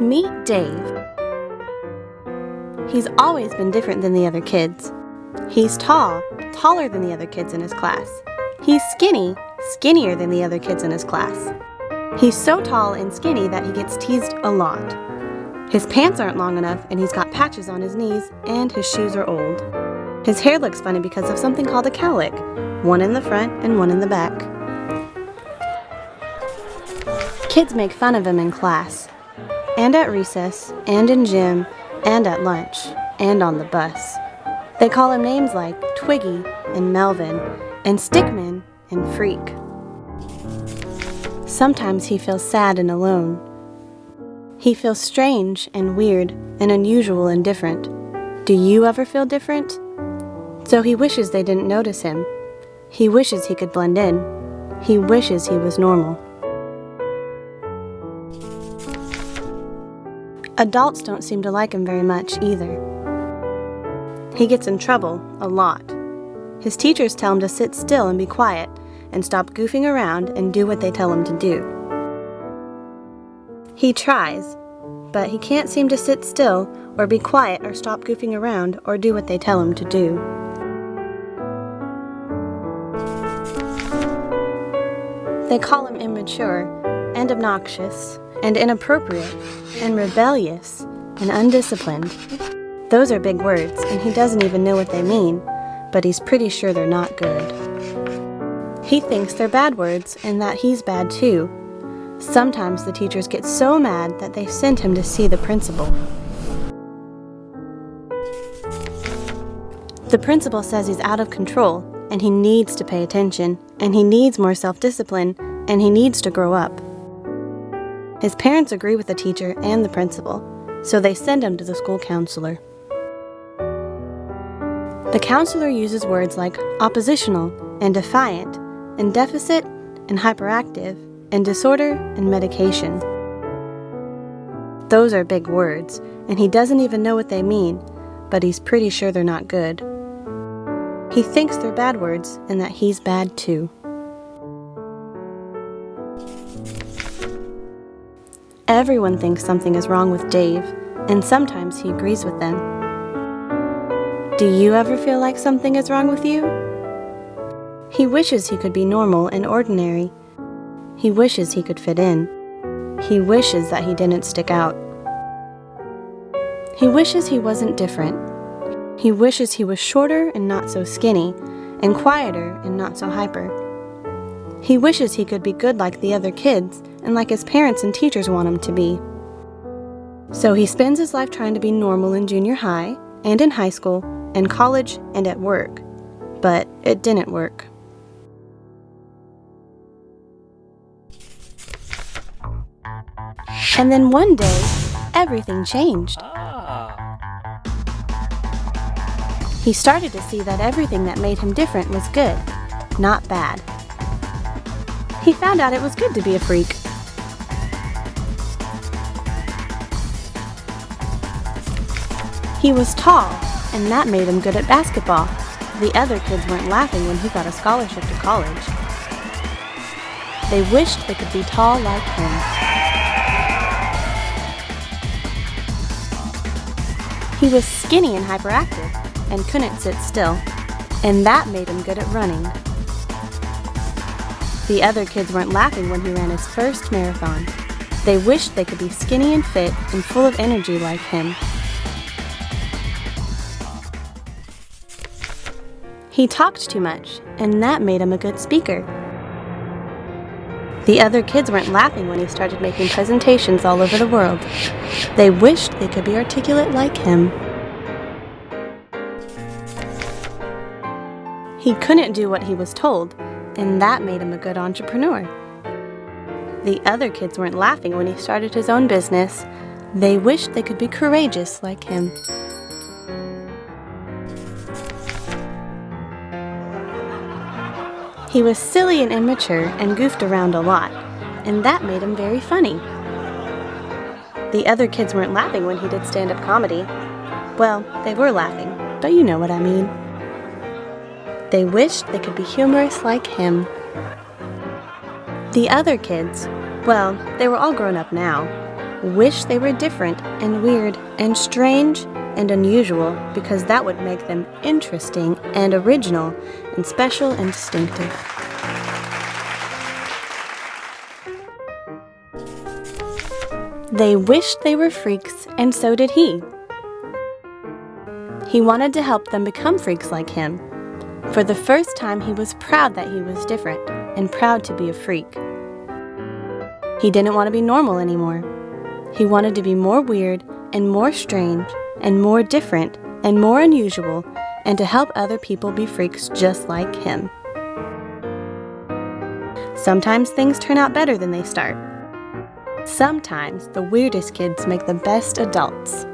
Meet Dave. He's always been different than the other kids. He's tall, taller than the other kids in his class. He's skinny, skinnier than the other kids in his class. He's so tall and skinny that he gets teased a lot. His pants aren't long enough and he's got patches on his knees and his shoes are old. His hair looks funny because of something called a cowlick, one in the front and one in the back. Kids make fun of him in class, and at recess, and in gym, and at lunch, and on the bus. They call him names like Twiggy and Melvin, and Stickman and Freak. Sometimes he feels sad and alone. He feels strange and weird and unusual and different. Do you ever feel different? So he wishes they didn't notice him. He wishes he could blend in. He wishes he was normal. Adults don't seem to like him very much either. He gets in trouble a lot. His teachers tell him to sit still and be quiet and stop goofing around and do what they tell him to do. He tries, but he can't seem to sit still or be quiet or stop goofing around or do what they tell him to do. They call him immature and obnoxious and inappropriate and rebellious and undisciplined. Those are big words, and he doesn't even know what they mean, but he's pretty sure they're not good. He thinks they're bad words and that he's bad too. Sometimes the teachers get so mad that they send him to see the principal. The principal says he's out of control, and he needs to pay attention, and he needs more self-discipline, and he needs to grow up. His parents agree with the teacher and the principal, so they send him to the school counselor. The counselor uses words like oppositional and defiant and deficit and hyperactive and disorder and medication. Those are big words, and he doesn't even know what they mean, but he's pretty sure they're not good. He thinks they're bad words and that he's bad too. Everyone thinks something is wrong with Dave, and sometimes he agrees with them. Do you ever feel like something is wrong with you? He wishes he could be normal and ordinary. He wishes he could fit in. He wishes that he didn't stick out. He wishes he wasn't different. He wishes he was shorter and not so skinny, and quieter and not so hyper. He wishes he could be good like the other kids and like his parents and teachers want him to be. So he spends his life trying to be normal in junior high and in high school and college and at work. But it didn't work. And then one day, everything changed. He started to see that everything that made him different was good, not bad. He found out it was good to be a freak. He was tall, and that made him good at basketball. The other kids weren't laughing when he got a scholarship to college. They wished they could be tall like him. He was skinny and hyperactive, and couldn't sit still, and that made him good at running. The other kids weren't laughing when he ran his first marathon. They wished they could be skinny and fit and full of energy like him. He talked too much, and that made him a good speaker. The other kids weren't laughing when he started making presentations all over the world. They wished they could be articulate like him. He couldn't do what he was told, and that made him a good entrepreneur. The other kids weren't laughing when he started his own business. They wished they could be courageous like him. He was silly and immature and goofed around a lot, and that made him very funny. The other kids weren't laughing when he did stand-up comedy. Well, they were laughing, but you know what I mean. They wished they could be humorous like him. The other kids, well, they were all grown up now. wish they were different and weird and strange and unusual because that would make them interesting and original and special and distinctive. They wished they were freaks, and so did he. He wanted to help them become freaks like him. For the first time, he was proud that he was different and proud to be a freak. He didn't want to be normal anymore. He wanted to be more weird and more strange and more different and more unusual and to help other people be freaks just like him. Sometimes things turn out better than they start. Sometimes the weirdest kids make the best adults.